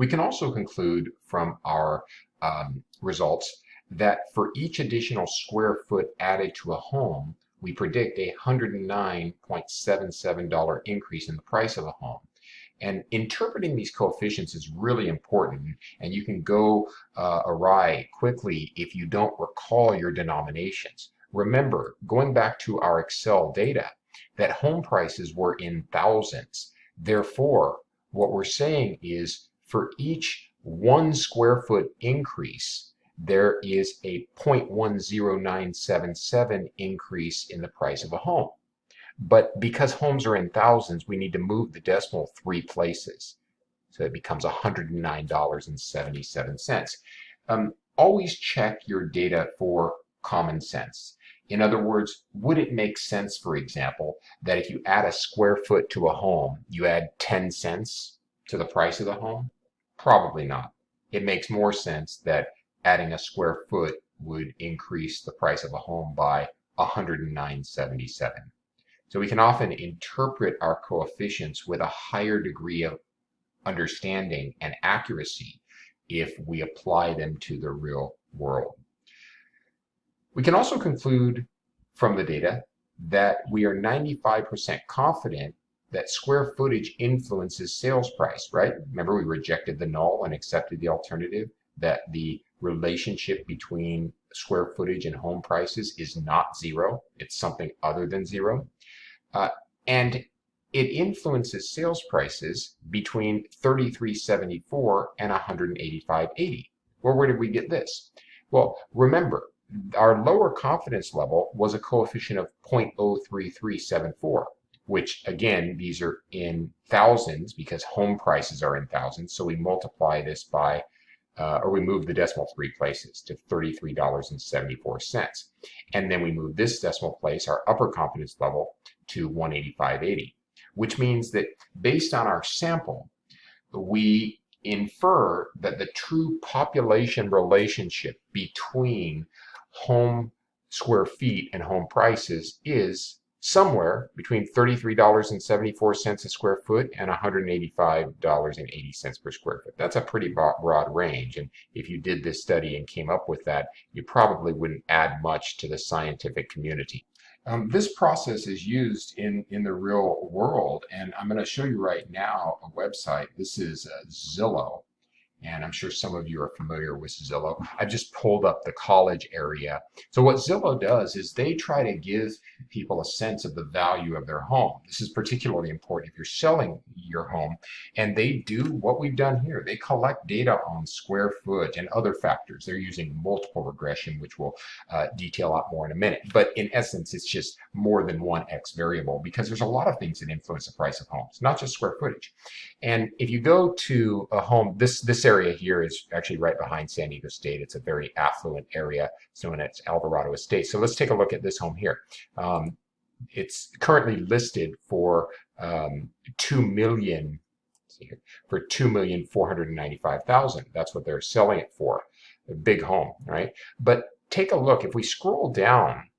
We can also conclude from our results that for each additional square foot added to a home, we predict a $109.77 increase in the price of a home. And interpreting these coefficients is really important, and you can go awry quickly if you don't recall your denominations. Remember, going back to our Excel data, that home prices were in thousands. Therefore, what we're saying is for each 1 square foot increase, there is a 0.10977 increase in the price of a home. But because homes are in thousands, we need to move the decimal 3 places. So it becomes $109.77. Always check your data for common sense. In other words, would it make sense, for example, that if you add a square foot to a home, you add 10 cents to the price of the home? Probably not. It makes more sense that adding a square foot would increase the price of a home by $109.77. So we can often interpret our coefficients with a higher degree of understanding and accuracy if we apply them to the real world. We can also conclude from the data that we are 95% confident that square footage influences sales price, right? Remember, we rejected the null and accepted the alternative, that the relationship between square footage and home prices is not zero. It's something other than zero. And it influences sales prices between $33.74 and $185.80. Well, where did we get this? Well, remember, our lower confidence level was a coefficient of 0.03374, which again, these are in thousands because home prices are in thousands. So we multiply this by, or we move the decimal 3 places to $33.74. And then we move this decimal place, our upper confidence level, to 185.80, which means that based on our sample, we infer that the true population relationship between home square feet and home prices is somewhere between $33.74 a square foot and $185.80 per square foot. That's a pretty broad range. And if you did this study and came up with that, you probably wouldn't add much to the scientific community. This process is used in the real world, and I'm going to show you right now a website. This is Zillow, and I'm sure some of you are familiar with Zillow. I've just pulled up the college area. So what Zillow does is they try to give people a sense of the value of their home. This is particularly important if you're selling your home, and they do what we've done here. They collect data on square foot and other factors. They're using multiple regression, which we'll detail a lot more in a minute. But in essence, it's just more than one X variable because there's a lot of things that influence the price of homes, not just square footage. And if you go to a home, this area here is actually right behind San Diego State. It's a very affluent area. It's known as Alvarado Estate. So let's take a look at this home here. It's currently listed for $2 million. For $2,495,000. That's what they're selling it for. A big home, right? But take a look. If we scroll down,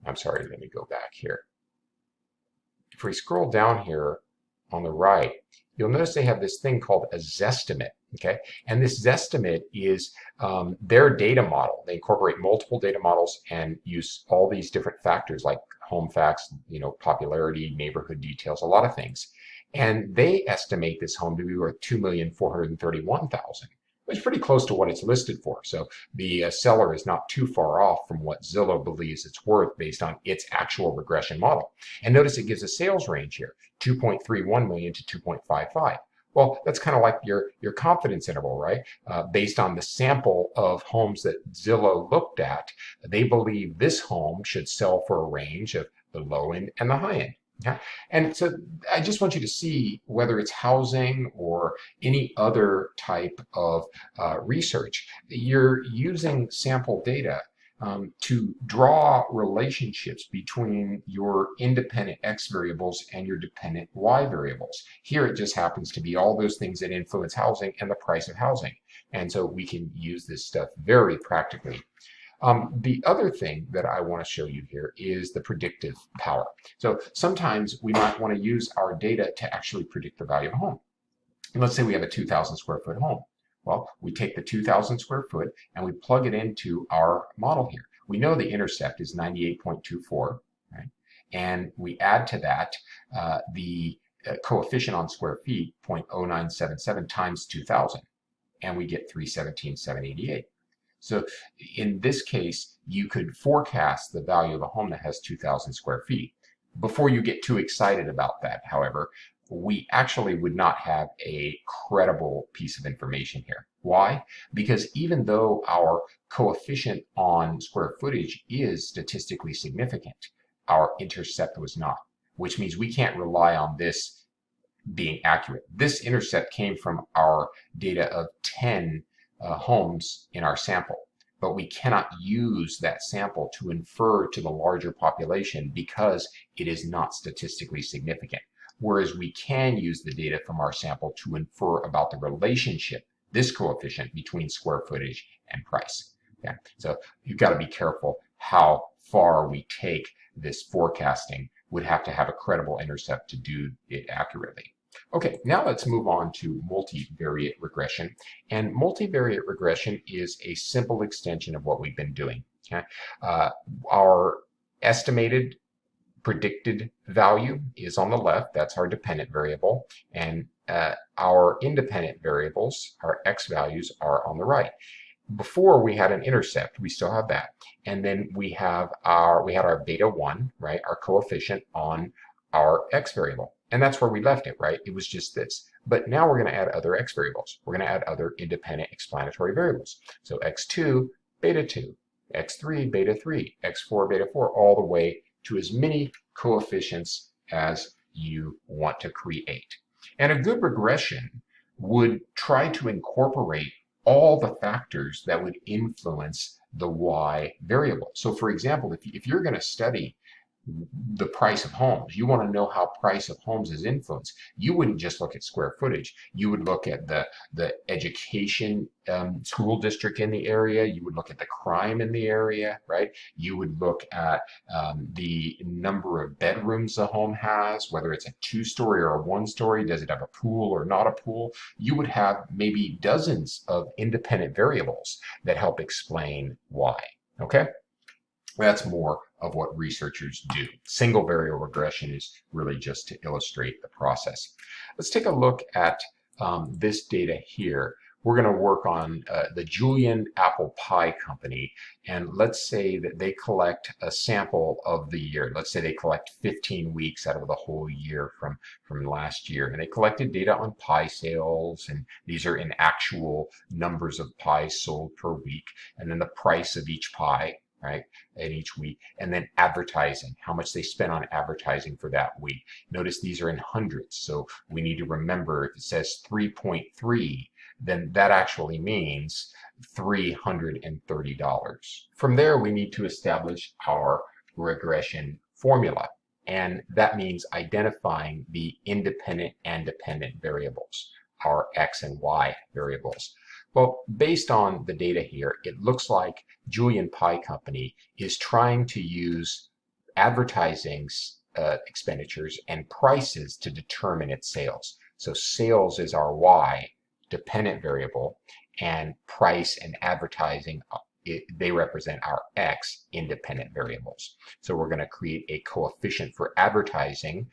I'm sorry, let me go back here. If we scroll down here on the right, you'll notice they have this thing called a Zestimate, okay? And this Zestimate is their data model. They incorporate multiple data models and use all these different factors like home facts, popularity, neighborhood details, a lot of things. And they estimate this home to be worth $2,431,000. It's pretty close to what it's listed for. So the seller is not too far off from what Zillow believes it's worth based on its actual regression model. And notice it gives a sales range here, 2.31 million to 2.55. Well, that's kind of like your confidence interval, right? Based on the sample of homes that Zillow looked at, they believe this home should sell for a range of the low end and the high end. Yeah. And so I just want you to see whether it's housing or any other type of research, you're using sample data to draw relationships between your independent X variables and your dependent Y variables. Here it just happens to be all those things that influence housing and the price of housing. And so we can use this stuff very practically. The other thing that I want to show you here is the predictive power. So sometimes we might want to use our data to actually predict the value of a home. And let's say we have a 2,000 square foot home. Well, we take the 2,000 square foot and we plug it into our model here. We know the intercept is 98.24, right? And we add to that the coefficient on square feet, 0.0977 times 2,000, and we get 317,788. So in this case, you could forecast the value of a home that has 2,000 square feet. Before you get too excited about that, however, we actually would not have a credible piece of information here. Why? Because even though our coefficient on square footage is statistically significant, our intercept was not, which means we can't rely on this being accurate. This intercept came from our data of 10 homes in our sample, but we cannot use that sample to infer to the larger population because it is not statistically significant. Whereas we can use the data from our sample to infer about the relationship, this coefficient, between square footage and price. Okay? So you've got to be careful how far we take this forecasting. Would have to have a credible intercept to do it accurately. Okay, now let's move on to multivariate regression. And multivariate regression is a simple extension of what we've been doing. Okay? Our estimated predicted value is on the left. That's our dependent variable. And our independent variables, our x values, are on the right. Before we had an intercept, we still have that. And then we had our beta 1, right, our coefficient on our x variable. And that's where we left it, right? It was just this. But now we're going to add other x variables. We're going to add other independent explanatory variables. So x2, beta 2, x3, beta 3, x4, beta 4, all the way to as many coefficients as you want to create. And a good regression would try to incorporate all the factors that would influence the y variable. So for example, if you're going to study the price of homes, you want to know how price of homes is influenced. You wouldn't just look at square footage. You would look at the education school district in the area. You would look at the crime in the area, right? You would look at the number of bedrooms a home has, whether it's a 2-story or a 1-story. Does it have a pool or not a pool? You would have maybe dozens of independent variables that help explain why, okay? That's more of what researchers do. Single variable regression is really just to illustrate the process. Let's take a look at this data here. We're going to work on the Julian Apple Pie Company, and let's say that they collect a sample of the year. Let's say they collect 15 weeks out of the whole year from last year, and they collected data on pie sales, and these are in actual numbers of pies sold per week, and then the price of each pie, right, in each week, and then advertising, how much they spent on advertising for that week. Notice these are in hundreds, so we need to remember if it says 3.3, then that actually means $330. From there, we need to establish our regression formula, and that means identifying the independent and dependent variables, our x and y variables. Well, based on the data here, it looks like Julian Pie Company is trying to use advertising expenditures and prices to determine its sales. So sales is our y dependent variable, and price and advertising, they represent our x independent variables. So we're going to create a coefficient for advertising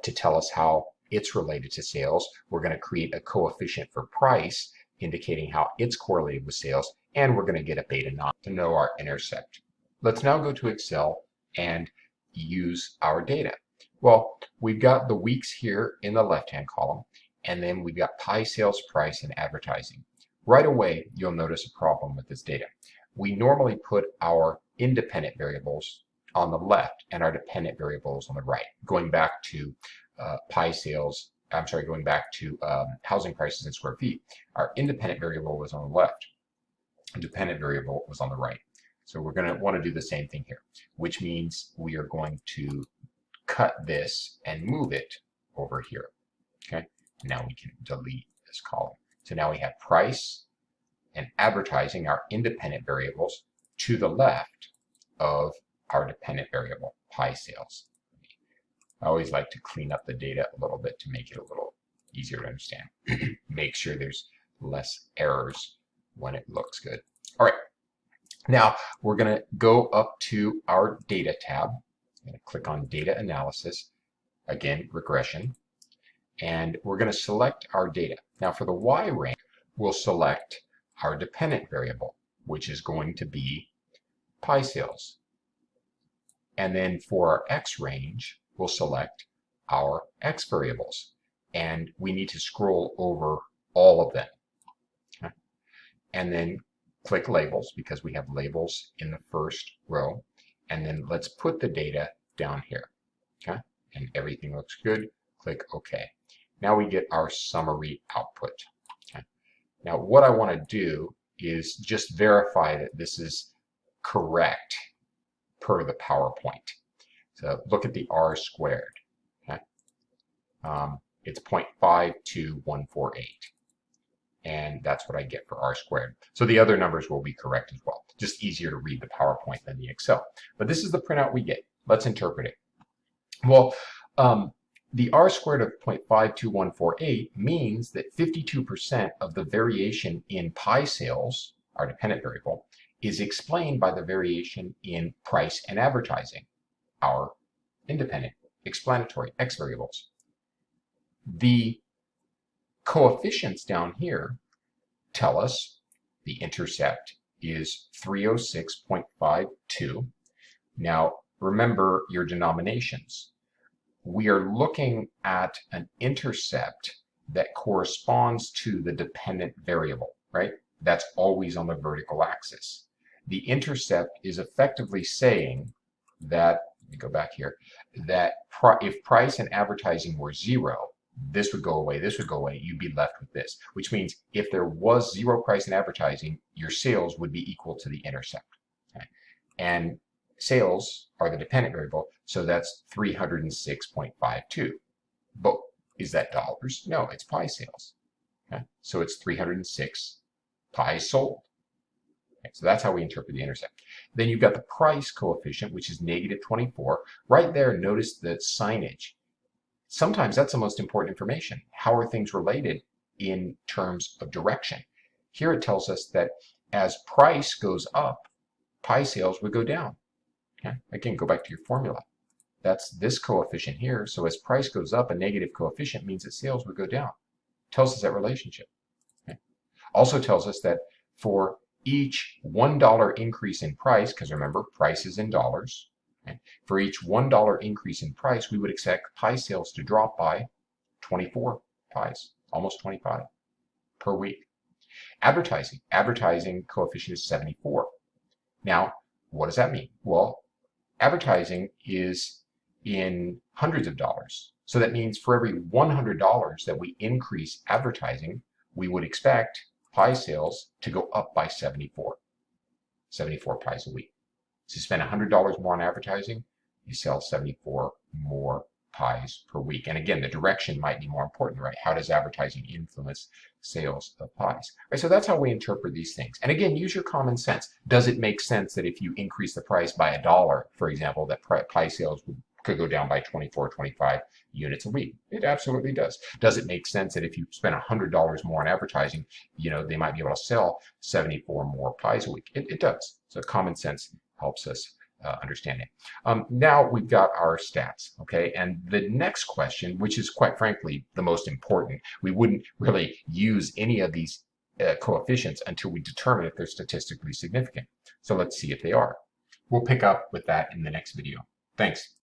to tell us how it's related to sales. We're going to create a coefficient for price indicating how it's correlated with sales, and we're going to get a beta 9 to know our intercept. Let's now go to Excel and use our data. Well, we've got the weeks here in the left-hand column, and then we've got pie sales, price, and advertising. Right away, you'll notice a problem with this data. We normally put our independent variables on the left and our dependent variables on the right, going back to going back to housing prices in square feet. Our independent variable was on the left. Dependent variable was on the right. So we're going to want to do the same thing here, which means we are going to cut this and move it over here. Okay. Now we can delete this column. So now we have price and advertising, our independent variables, to the left of our dependent variable, pie sales. I always like to clean up the data a little bit to make it a little easier to understand. Make sure there's less errors when it looks good. All right, now we're going to go up to our data tab. I'm going to click on data analysis, again, regression, and we're going to select our data. Now for the Y range, we'll select our dependent variable, which is going to be pie sales. And then for our X range, we'll select our X variables. And we need to scroll over all of them. Okay. And then click labels, because we have labels in the first row. And then let's put the data down here. Okay. And everything looks good. Click OK. Now we get our summary output. Okay. Now what I want to do is just verify that this is correct per the PowerPoint. So look at the R squared. Okay. It's 0.52148. And that's what I get for R squared. So the other numbers will be correct as well. Just easier to read the PowerPoint than the Excel. But this is the printout we get. Let's interpret it. Well, the R squared of 0.52148 means that 52% of the variation in pie sales, our dependent variable, is explained by the variation in price and advertising, our independent, explanatory X variables. The coefficients down here tell us the intercept is 306.52. Now, remember your denominations. We are looking at an intercept that corresponds to the dependent variable, right? That's always on the vertical axis. The intercept is effectively saying that, let me go back here, that if price and advertising were 0, this would go away, this would go away, you'd be left with this, which means if there was 0 price in advertising, your sales would be equal to the intercept. Okay? And sales are the dependent variable, so that's 306.52. But is that dollars? No, it's pie sales. Okay? So it's 306 pies sold. Okay, so that's how we interpret the intercept. Then you've got the price coefficient, which is -24. Right there, notice the signage. Sometimes that's the most important information. How are things related in terms of direction? Here it tells us that as price goes up, pie sales would go down. Okay? Again, go back to your formula. That's this coefficient here. So as price goes up, a negative coefficient means that sales would go down. Tells us that relationship. Okay? Also tells us that for each $1 increase in price, because remember, price is in dollars, okay? For each $1 increase in price, we would expect pie sales to drop by 24 pies, almost 25 per week. Advertising coefficient is 74. Now, what does that mean? Well, advertising is in hundreds of dollars. So that means for every $100 that we increase advertising, we would expect pie sales to go up by 74 pies a week. So you spend $100 more on advertising, you sell 74 more pies per week. And again, the direction might be more important, right? How does advertising influence sales of pies? Right, so that's how we interpret these things. And again, use your common sense. Does it make sense that if you increase the price by $1, for example, that pie sales could go down by 24, 25 units a week? It absolutely does. Does it make sense that if you spend $100 more on advertising, they might be able to sell 74 more pies a week? It does. So common sense helps us understand it. Now we've got our stats, okay? And the next question, which is quite frankly the most important, we wouldn't really use any of these coefficients until we determine if they're statistically significant. So let's see if they are. We'll pick up with that in the next video. Thanks.